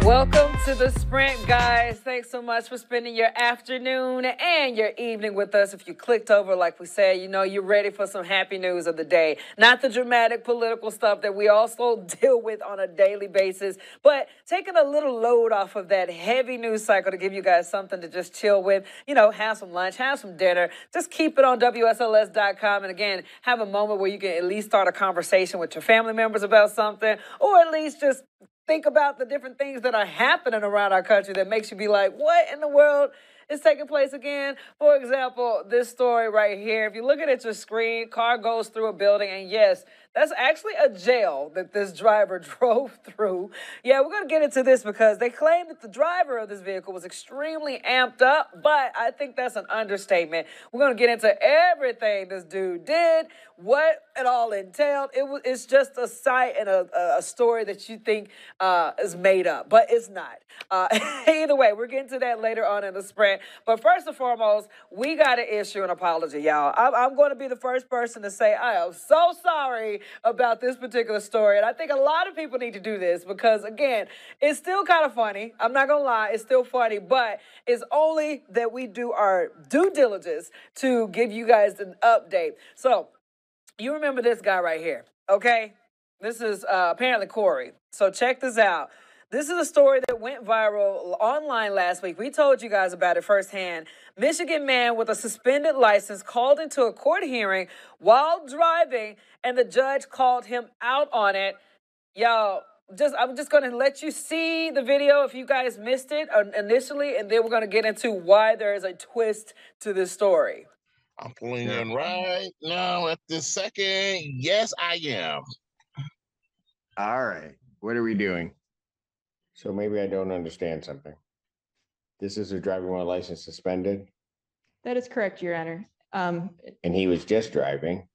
Welcome to the Sprint, guys. Thanks so much for spending your afternoon and your evening with us. If you clicked over, like we said, you know you're ready for some happy news of the day. Not the dramatic political stuff that we also deal with on a daily basis, but taking a little load off of that heavy news cycle to give you guys something to just chill with. You know, have some lunch, have some dinner. Just keep it on WSLS.com. And again, have a moment where you can at least start a conversation with your family members about something, or at least just think about the different things that are happening around our country that makes you be like, what in the world is taking place again? For example, this story right here. If you look at your screen, car goes through a building, and yes, that's actually a jail that this driver drove through. Yeah, we're going to get into this because they claim that the driver of this vehicle was extremely amped up, but I think that's an understatement. We're going to get into everything this dude did, what it all entailed. It's just a sight and a story that you think is made up, but it's not. Either way, we're getting to that later on in the sprint. But first and foremost, we got to issue an apology, y'all. I'm going to be the first person to say I am so sorry about this particular story. And I think a lot of people need to do this because, again, it's still kind of funny. I'm not going to lie. It's still funny, but it's only that we do our due diligence to give you guys an update. So you remember this guy right here, okay? This is apparently Corey. So check this out. This is a story that went viral online last week. We told you guys about it firsthand. Michigan man with a suspended license called into a court hearing while driving, and the judge called him out on it. Y'all, I'm just going to let you see the video if you guys missed it initially, and then we're going to get into why there is a twist to this story. I'm pulling in right now at this second. Yes, I am. All right. What are we doing? So maybe I don't understand something. This is a driver while license suspended? That is correct, Your Honor. And he was just driving.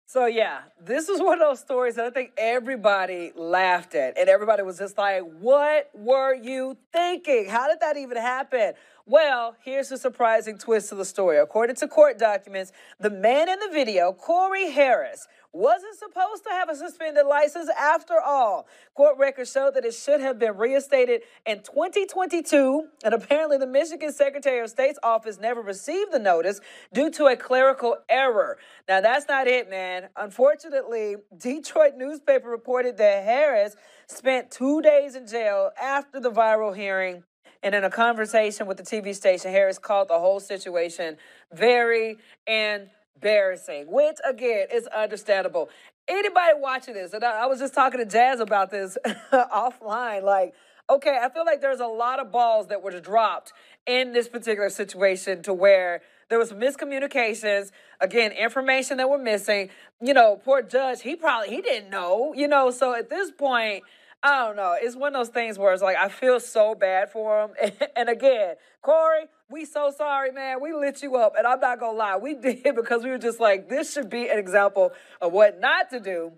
So, yeah, this is one of those stories that I think everybody laughed at. And everybody was just like, what were you thinking? How did that even happen? Well, here's the surprising twist to the story. According to court documents, the man in the video, Corey Harris, wasn't supposed to have a suspended license after all. Court records show that it should have been reinstated in 2022, and apparently the Michigan Secretary of State's office never received the notice due to a clerical error. Now, that's not it, man. Unfortunately, Detroit newspaper reported that Harris spent 2 days in jail after the viral hearing. And in a conversation with the TV station, Harris called the whole situation very embarrassing, which, again, is understandable. Anybody watching this, and I was just talking to Jazz about this offline, like, okay, I feel like there's a lot of balls that were dropped in this particular situation to where there was miscommunications, again, information that were missing. You know, poor judge, he didn't know, so at this point, I don't know. It's one of those things where it's like, I feel so bad for him. And again, Corey, we so sorry, man. We lit you up. And I'm not going to lie. We did because we were just like, this should be an example of what not to do.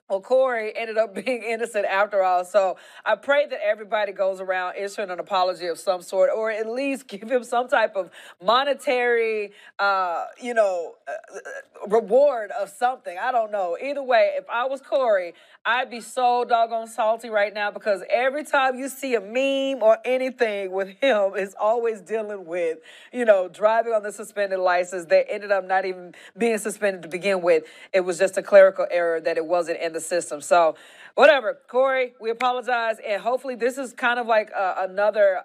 Well, Corey ended up being innocent after all. So I pray that everybody goes around issuing an apology of some sort, or at least give him some type of monetary, reward of something. I don't know. Either way, if I was Corey, I'd be so doggone salty right now because every time you see a meme or anything with him, it's always dealing with, driving on the suspended license that ended up not even being suspended to begin with. It was just a clerical error that it wasn't in the system. So whatever, Corey, we apologize. And hopefully this is kind of like another,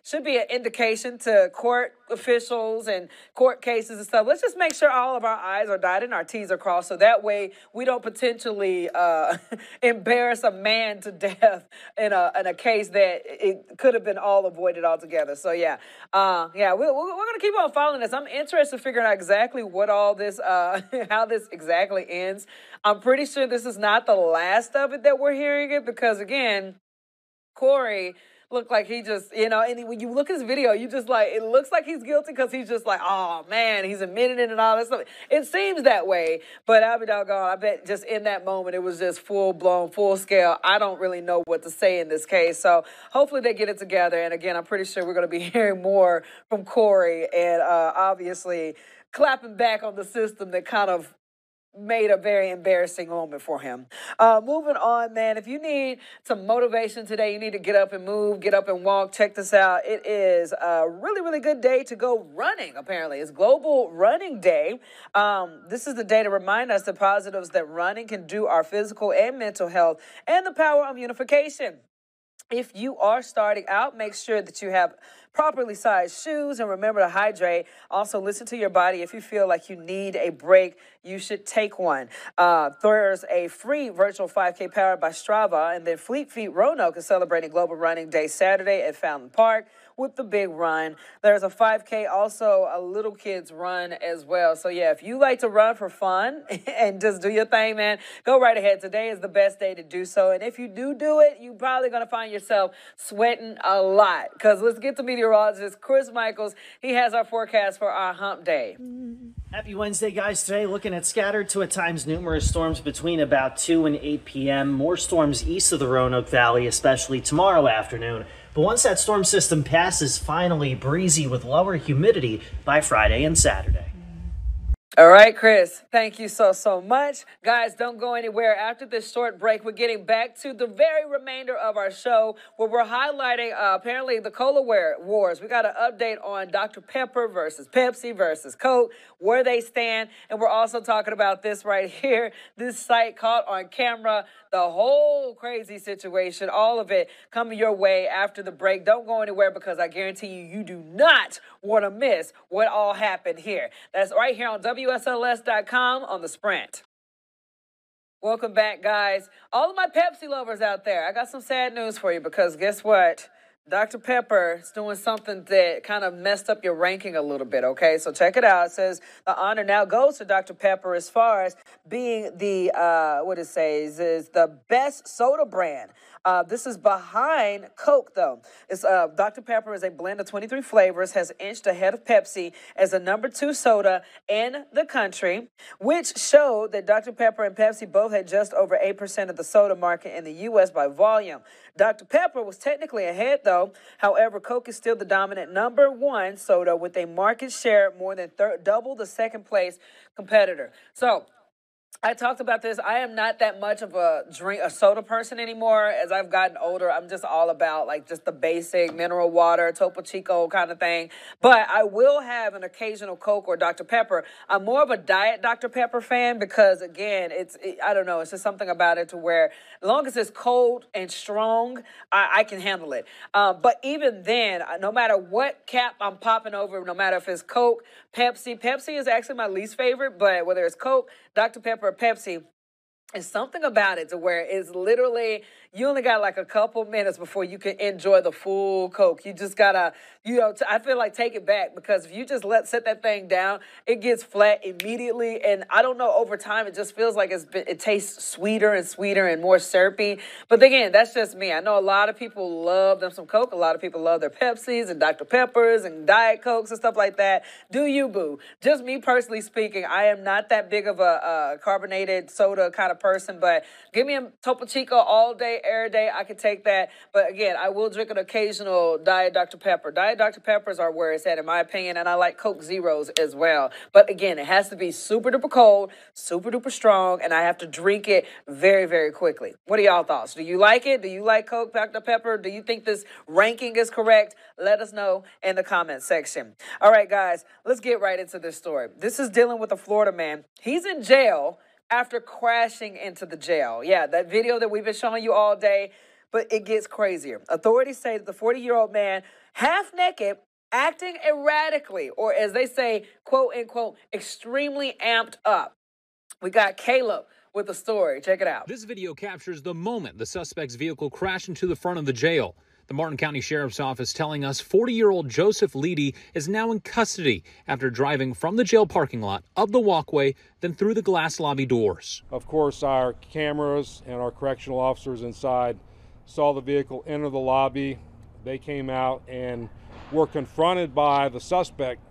should be an indication to court officials and court cases and stuff. Let's just make sure all of our I's are dotted and our T's are crossed. So that way we don't potentially embarrass a man to death in a case that it could have been all avoided altogether. So we're going to keep on following this. I'm interested in figuring out exactly what all this, how this exactly ends. I'm pretty sure this is not the last of it that we're hearing it because, again, Corey looked like he just, and when you look at his video, you just like, it looks like he's guilty because he's just like, oh, man, he's admitted it and all that stuff. It seems that way, but I'll be doggone, I bet just in that moment, it was just full-blown, full-scale. I don't really know what to say in this case, so hopefully they get it together, and again, I'm pretty sure we're going to be hearing more from Corey and obviously clapping back on the system that kind of made a very embarrassing moment for him. Moving on, man, if you need some motivation today, you need to get up and move, get up and walk. Check this out. It is a really, really good day to go running, apparently. It's Global Running Day. This is the day to remind us the positives that running can do our physical and mental health and the power of unification. If you are starting out, make sure that you have properly sized shoes and remember to hydrate. Also, listen to your body. If you feel like you need a break, you should take one. There's a free virtual 5K powered by Strava, and then Fleet Feet Roanoke is celebrating Global Running Day Saturday at Fountain Park with the big run. There's a 5K, also a little kids run as well. So yeah, if you like to run for fun and just do your thing, man, go right ahead. Today is the best day to do so. And if you do it, you're probably going to find yourself sweating a lot. Because let's get to meteorologist Chris Michaels. He has our forecast for our hump day. Happy Wednesday, guys. Today, looking at scattered to at times numerous storms between about 2 and 8 p.m. More storms east of the Roanoke Valley, especially tomorrow afternoon. But once that storm system passes, finally breezy with lower humidity by Friday and Saturday. All right, Chris, thank you so much. Guys, don't go anywhere. After this short break, we're getting back to the very remainder of our show where we're highlighting apparently the cola wars. We got an update on Dr. Pepper versus Pepsi versus Coke, where they stand. And we're also talking about this right here, this site caught on camera, the whole crazy situation, all of it coming your way after the break. Don't go anywhere because I guarantee you, you do not want to miss what all happened here. That's right here on WSLS.com on the Sprint. Welcome back, guys. All of my Pepsi lovers out there, I got some sad news for you because guess what? Dr. Pepper is doing something that kind of messed up your ranking a little bit, okay? So check it out. It says the honor now goes to Dr. Pepper as far as being the, what it says, is the best soda brand. This is behind Coke, though. It's Dr. Pepper is a blend of 23 flavors, has inched ahead of Pepsi as the number 2 soda in the country, which showed that Dr. Pepper and Pepsi both had just over 8% of the soda market in the U.S. by volume. Dr. Pepper was technically ahead, though. However, Coke is still the dominant number 1 soda with a market share more than double the second place competitor. So, I talked about this. I am not that much of a soda person anymore. As I've gotten older, I'm just all about like just the basic mineral water, Topo Chico kind of thing. But I will have an occasional Coke or Dr. Pepper. I'm more of a diet Dr. Pepper fan because again, I don't know, it's just something about it to where as long as it's cold and strong, I can handle it. But even then, no matter what cap I'm popping over, no matter if it's Coke, Pepsi is actually my least favorite, but whether it's Coke, Dr. Pepper, or Pepsi, it's something about it to where it's literally, you only got like a couple minutes before you can enjoy the full Coke. You just gotta, I feel like take it back because if you just set that thing down, it gets flat immediately. And I don't know, over time, it just feels like it tastes sweeter and sweeter and more syrupy. But again, that's just me. I know a lot of people love them some Coke. A lot of people love their Pepsis and Dr. Peppers and Diet Cokes and stuff like that. Do you, boo? Just me personally speaking, I am not that big of a carbonated soda kind of person, but give me a Topo Chico all day, every day. I could take that. But again, I will drink an occasional Diet Dr. Pepper. Diet Dr. Peppers are where it's at, in my opinion, and I like Coke Zeros as well. But again, it has to be super duper cold, super duper strong, and I have to drink it very, very quickly. What are y'all thoughts? Do you like it? Do you like Coke, Dr. Pepper? Do you think this ranking is correct? Let us know in the comment section. All right, guys, let's get right into this story. This is dealing with a Florida man. He's in jail after crashing into the jail. Yeah, that video that we've been showing you all day, but it gets crazier. Authorities say that the 40-year-old man, half naked, acting erratically, or as they say, quote, unquote, extremely amped up. We got Caleb with the story. Check it out. This video captures the moment the suspect's vehicle crashed into the front of the jail. The Martin County Sheriff's Office telling us 40-year-old Joseph Leedy is now in custody after driving from the jail parking lot, up the walkway, then through the glass lobby doors. Of course, our cameras and our correctional officers inside saw the vehicle enter the lobby. They came out and were confronted by the suspect.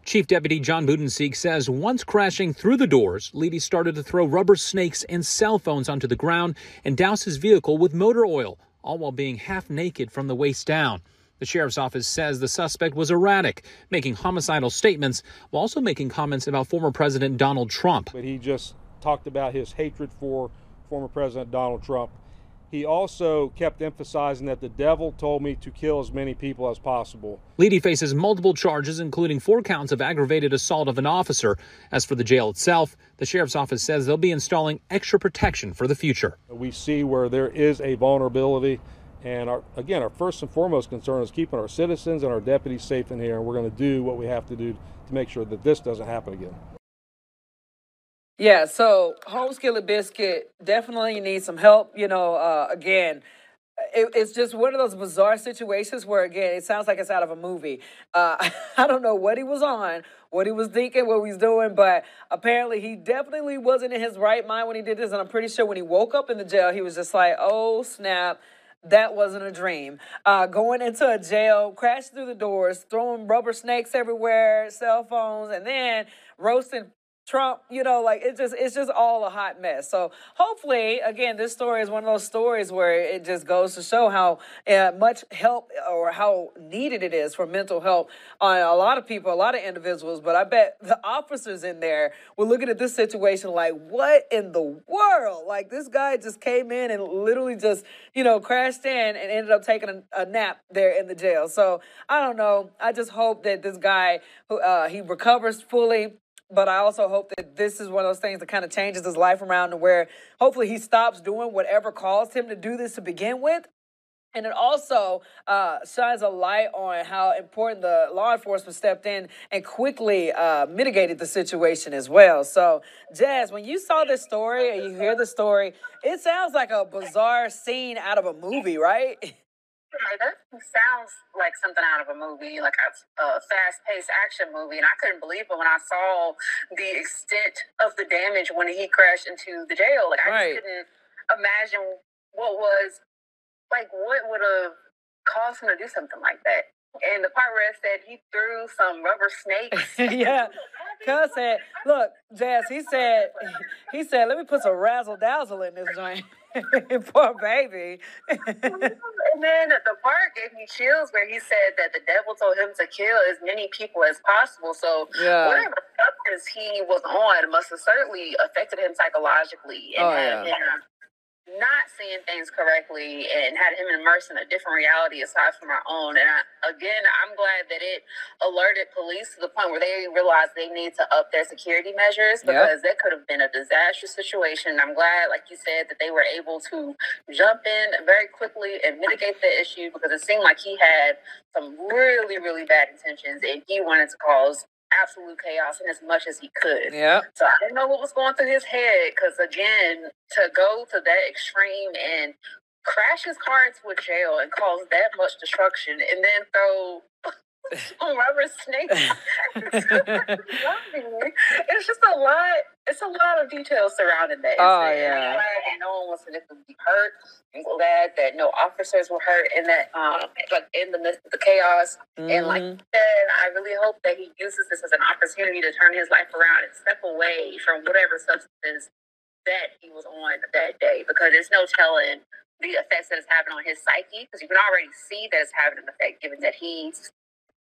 Chief Deputy John Budenseek says once crashing through the doors, Leedy started to throw rubber snakes and cell phones onto the ground and douse his vehicle with motor oil, all while being half naked from the waist down. The sheriff's office says the suspect was erratic, making homicidal statements while also making comments about former President Donald Trump. But he just talked about his hatred for former President Donald Trump. He also kept emphasizing that the devil told me to kill as many people as possible. Leedy faces multiple charges, including 4 counts of aggravated assault of an officer. As for the jail itself, the sheriff's office says they'll be installing extra protection for the future. We see where there is a vulnerability, and our first and foremost concern is keeping our citizens and our deputies safe in here, and we're going to do what we have to do to make sure that this doesn't happen again. Yeah, so Home Skillet Biscuit definitely needs some help. Again, it's just one of those bizarre situations where, again, it sounds like it's out of a movie. I don't know what he was on, what he was thinking, what he was doing, but apparently he definitely wasn't in his right mind when he did this, and I'm pretty sure when he woke up in the jail, he was just like, oh, snap. That wasn't a dream. Going into a jail, crashing through the doors, throwing rubber snakes everywhere, cell phones, and then roasting Trump, it's just all a hot mess. So hopefully, again, this story is one of those stories where it just goes to show how much help or how needed it is for mental health on a lot of people, a lot of individuals. But I bet the officers in there were looking at this situation like, what in the world? Like, this guy just came in and literally just, crashed in and ended up taking a nap there in the jail. So I don't know. I just hope that this guy, he recovers fully. But I also hope that this is one of those things that kind of changes his life around to where hopefully he stops doing whatever caused him to do this to begin with. And it also shines a light on how important the law enforcement stepped in and quickly mitigated the situation as well. So, Jazz, when you saw this story and you hear the story, it sounds like a bizarre scene out of a movie, right? It definitely sounds like something out of a movie, like a fast-paced action movie. And I couldn't believe it when I saw the extent of the damage when he crashed into the jail. Like, I just couldn't imagine what would have caused him to do something like that. And the part where it said he threw some rubber snakes. Yeah. Cuz said, look, Jazz, he said, let me put some razzle-dazzle in this joint. Poor baby. And then the part gave me chills where he said that the devil told him to kill as many people as possible. So whatever substance he was on must have certainly affected him psychologically and had him not seeing things correctly and had him immersed in a different reality aside from our own. And I'm glad that it alerted police to the point where they realized they need to up their security measures because that could have been a disastrous situation. I'm glad, like you said, that they were able to jump in very quickly and mitigate the issue because it seemed like he had some really, really bad intentions and he wanted to cause absolute chaos and as much as he could. Yeah. So I didn't know what was going through his head because, again, to go to that extreme and crash his car into a jail and cause that much destruction and then throw some rubber snakes. It's just a lot. It's a lot of details surrounding that. Oh, I'm glad that no one was significantly hurt. I'm glad that no officers were hurt in that, in the midst of the chaos. Mm-hmm. And like you said, I really hope that he uses this as an opportunity to turn his life around and step away from whatever substances that he was on that day, because there's no telling the effects that it's having on his psyche, because you can already see that it's having an effect given that he's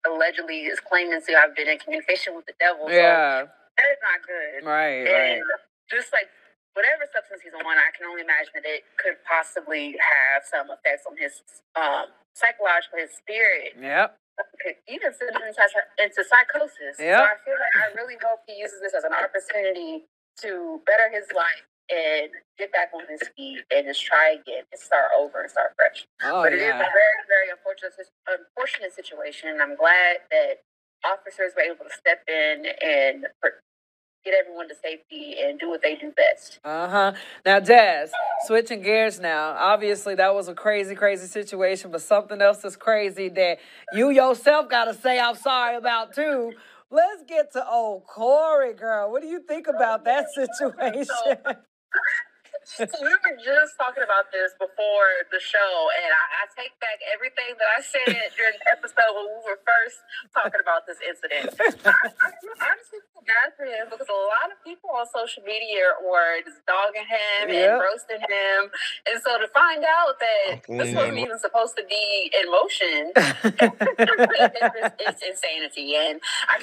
allegedly is claiming to have been in communication with the devil. Yeah. So that is not good. Right. Just like whatever substance he's on, I can only imagine that it could possibly have some effects on his psychological, his spirit. Yep. Even send him into psychosis. Yep. So I feel like I really hope he uses this as an opportunity to better his life and get back on his feet and just try again and start over and start fresh. But it is a very, very unfortunate situation. And I'm glad that officers were able to step in and get everyone to safety and do what they do best. Now, Jazz, switching gears now. Obviously, that was a crazy, crazy situation, but something else that's crazy that you yourself got to say I'm sorry about, too. Let's get to old Corey, girl. What do you think about that situation? So we were just talking about this before the show, and I take back everything that I said during the episode when we were first talking about this incident. I'm super bad for him because a lot of people on social media were just dogging him and roasting him, and so to find out that this wasn't even supposed to be in motion, it's insanity, and I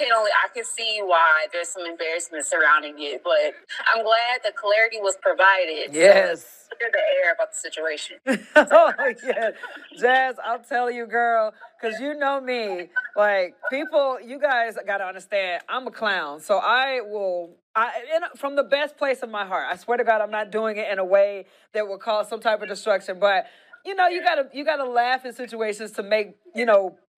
can see why there's some embarrassment surrounding it, but I'm glad the clarity was provided. Yes. So clear the air about the situation. Oh, yeah. Jazz, I'll tell you, girl, because you know me. Like, people, you guys got to understand, I'm a clown. So from the best place of my heart, I swear to God, I'm not doing it in a way that will cause some type of destruction. But, you gotta laugh in situations to make,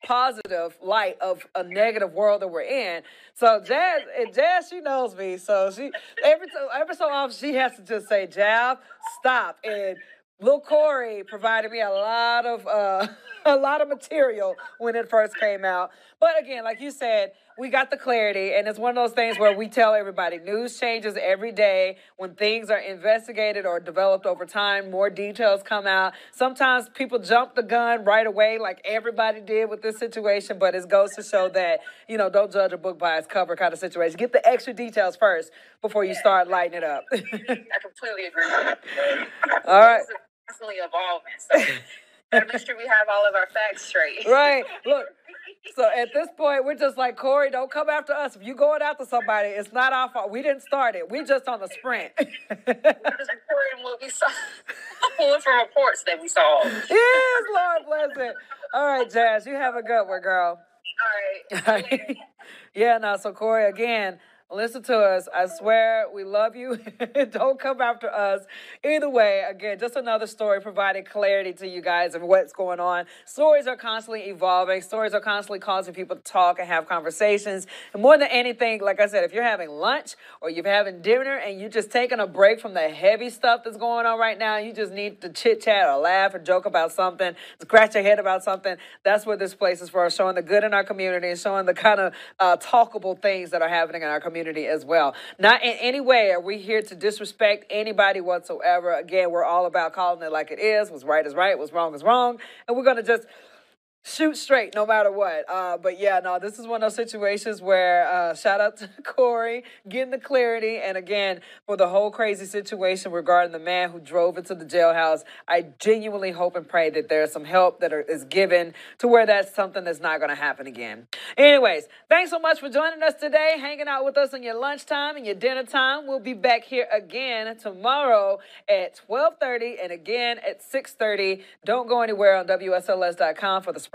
positive light of a negative world that we're in. So Jazz, she knows me. So she every so often she has to just say, "Jab, stop." And Lil Corey provided me a lot of material when it first came out. But again, like you said, we got the clarity, and it's one of those things where we tell everybody news changes every day. When things are investigated or developed over time, more details come out. Sometimes people jump the gun right away, like everybody did with this situation, but it goes to show that, don't judge a book by its cover kind of situation. Get the extra details first before you start lighting it up. I completely agree with you. All right. It's constantly evolving, so gotta make sure we have all of our facts straight. Right. Look. So at this point, we're just like, Corey, don't come after us. If you going after somebody, it's not our fault. We didn't start it. We just on the sprint. We're just reporting what we saw. Pulling from reports that we saw. Yes, Lord bless it. All right, Jazz, you have a good one, girl. All right. Yeah, no, so Corey, again, listen to us. I swear we love you. Don't come after us. Either way, again, just another story providing clarity to you guys of what's going on. Stories are constantly evolving. Stories are constantly causing people to talk and have conversations. And more than anything, like I said, if you're having lunch or you're having dinner and you're just taking a break from the heavy stuff that's going on right now, you just need to chit-chat or laugh or joke about something, scratch your head about something, that's what this place is for, showing the good in our community and showing the kind of talkable things that are happening in our community as well. Not in any way are we here to disrespect anybody whatsoever. Again, we're all about calling it like it is. What's right is right. What's wrong is wrong. And we're going to just shoot straight no matter what. But yeah, no, this is one of those situations where shout out to Corey getting the clarity. And again, for the whole crazy situation regarding the man who drove into the jailhouse, I genuinely hope and pray that there's some help that is given to where that's something that's not going to happen again. Anyways, thanks so much for joining us today, hanging out with us on your lunchtime and your dinner time. We'll be back here again tomorrow at 12:30 and again at 6:30. Don't go anywhere on WSLS.com for the sprint.